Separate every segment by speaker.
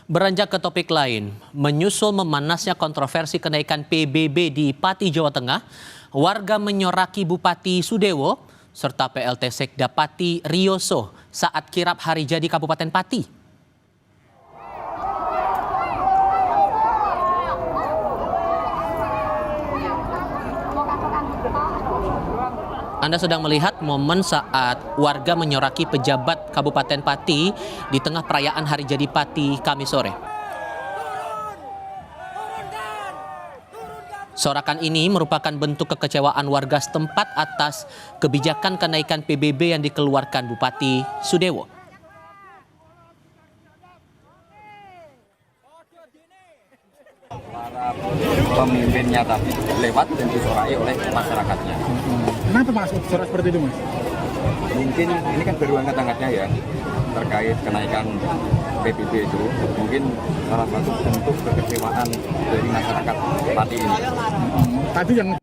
Speaker 1: Beranjak ke topik lain, menyusul memanasnya kontroversi kenaikan PBB di Pati, Jawa Tengah, warga menyoraki Bupati Sudewo serta PLT Sekda Pati Rioso saat kirap hari jadi Kabupaten Pati. Anda sedang melihat momen saat warga menyoraki pejabat Kabupaten Pati di tengah perayaan Hari Jadi Pati Kamis sore. Sorakan ini merupakan bentuk kekecewaan warga setempat atas kebijakan kenaikan PBB yang dikeluarkan Bupati Sudewo.
Speaker 2: Para pemimpinnya tadi lewat dan disorai oleh masyarakatnya.
Speaker 3: Kenapa Mas sorak seperti itu Mas?
Speaker 2: Mungkin ini kan baru angkat-angkatnya ya terkait kenaikan PBB itu. Mungkin salah satu bentuk kekecewaan dari masyarakat Pati ini.
Speaker 3: Tadi yang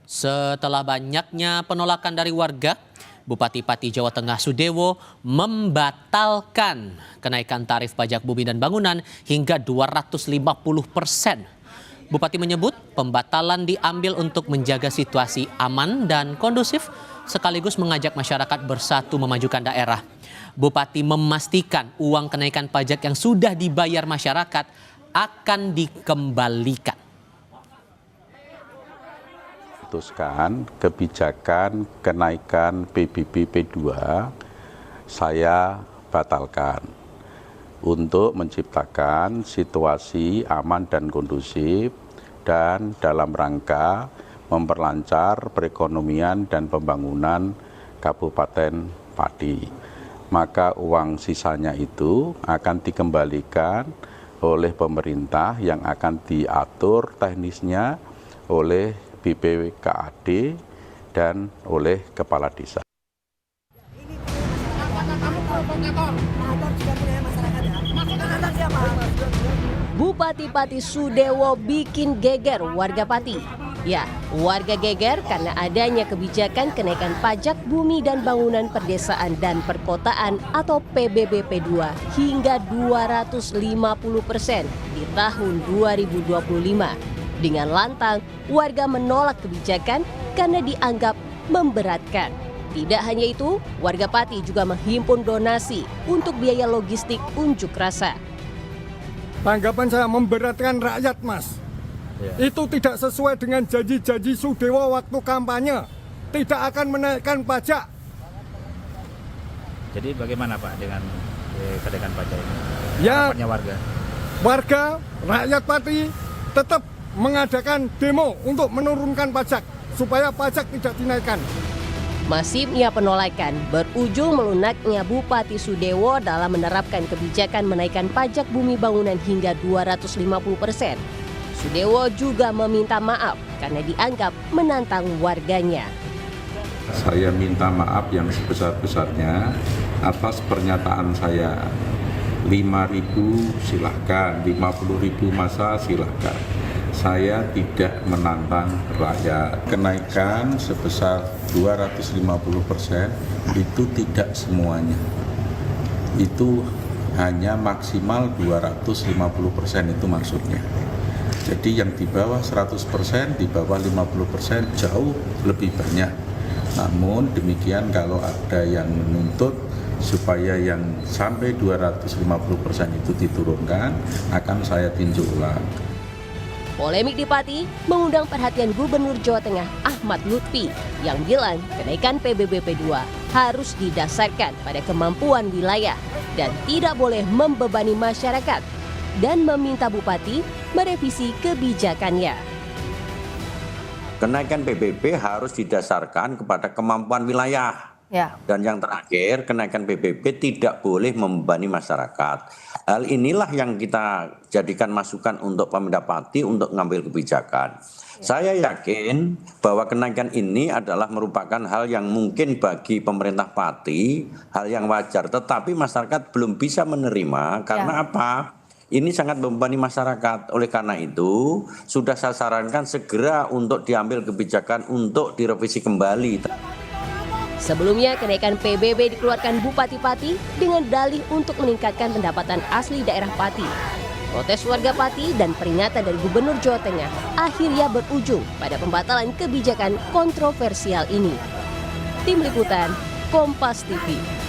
Speaker 1: Setelah banyaknya penolakan dari warga, Bupati Pati Jawa Tengah Sudewo membatalkan kenaikan tarif pajak bumi dan bangunan hingga 250%. Bupati menyebut pembatalan diambil untuk menjaga situasi aman dan kondusif sekaligus mengajak masyarakat bersatu memajukan daerah. Bupati memastikan uang kenaikan pajak yang sudah dibayar masyarakat akan dikembalikan.
Speaker 4: Putuskan kebijakan kenaikan PBB P2 saya batalkan untuk menciptakan situasi aman dan kondusif dan dalam rangka memperlancar perekonomian dan pembangunan Kabupaten Pati. Maka uang sisanya itu akan dikembalikan oleh pemerintah yang akan diatur teknisnya oleh BPKAD dan oleh Kepala Desa.
Speaker 5: Bupati Pati Sudewo bikin geger warga Pati. Ya, warga geger karena adanya kebijakan kenaikan pajak bumi dan bangunan perdesaan dan perkotaan atau PBB P2 hingga 250% di tahun 2025. Dengan lantang, warga menolak kebijakan karena dianggap memberatkan. Tidak hanya itu, warga Pati juga menghimpun donasi untuk biaya logistik unjuk rasa.
Speaker 6: Tanggapan saya memberatkan rakyat, Mas. Ya. Itu tidak sesuai dengan janji-janji Sudewo waktu kampanye. Tidak akan menaikkan pajak.
Speaker 7: Jadi bagaimana Pak dengan kenaikan pajak ini?
Speaker 6: Ya,
Speaker 7: warga?
Speaker 6: Warga, rakyat Pati tetap mengadakan demo untuk menurunkan pajak supaya pajak tidak dinaikkan.
Speaker 5: Masifnya penolakan berujung melunaknya Bupati Sudewo dalam menerapkan kebijakan menaikkan pajak bumi bangunan hingga 250%. Sudewo juga meminta maaf karena dianggap menantang warganya.
Speaker 4: Saya minta maaf yang sebesar-besarnya atas pernyataan saya. 5.000 silahkan, 50.000 masa silahkan. Saya tidak menantang rakyat. Kenaikan sebesar 250% itu tidak semuanya. Itu hanya maksimal 250% itu maksudnya. Jadi yang di bawah 100%, di bawah 50% jauh lebih banyak. Namun demikian kalau ada yang menuntut supaya yang sampai 250% itu diturunkan, akan saya tinjau ulang.
Speaker 5: Polemik di Pati mengundang perhatian Gubernur Jawa Tengah Ahmad Lutfi yang bilang kenaikan PBB P2 harus didasarkan pada kemampuan wilayah dan tidak boleh membebani masyarakat dan meminta Bupati merevisi kebijakannya.
Speaker 8: Kenaikan PBB harus didasarkan kepada kemampuan wilayah. Ya. Dan yang terakhir, kenaikan PBB tidak boleh membebani masyarakat. Hal inilah yang kita jadikan masukan untuk Pemda Pati untuk mengambil kebijakan. Saya yakin bahwa kenaikan ini adalah merupakan hal yang mungkin bagi pemerintah Pati, hal yang wajar. Tetapi masyarakat belum bisa menerima karena apa? Ini sangat membebani masyarakat. Oleh karena itu, sudah saya sarankan segera untuk diambil kebijakan untuk direvisi kembali.
Speaker 5: Sebelumnya, kenaikan PBB dikeluarkan Bupati Pati dengan dalih untuk meningkatkan pendapatan asli daerah Pati. Protes warga Pati dan peringatan dari Gubernur Jawa Tengah akhirnya berujung pada pembatalan kebijakan kontroversial ini. Tim Liputan, Kompas TV.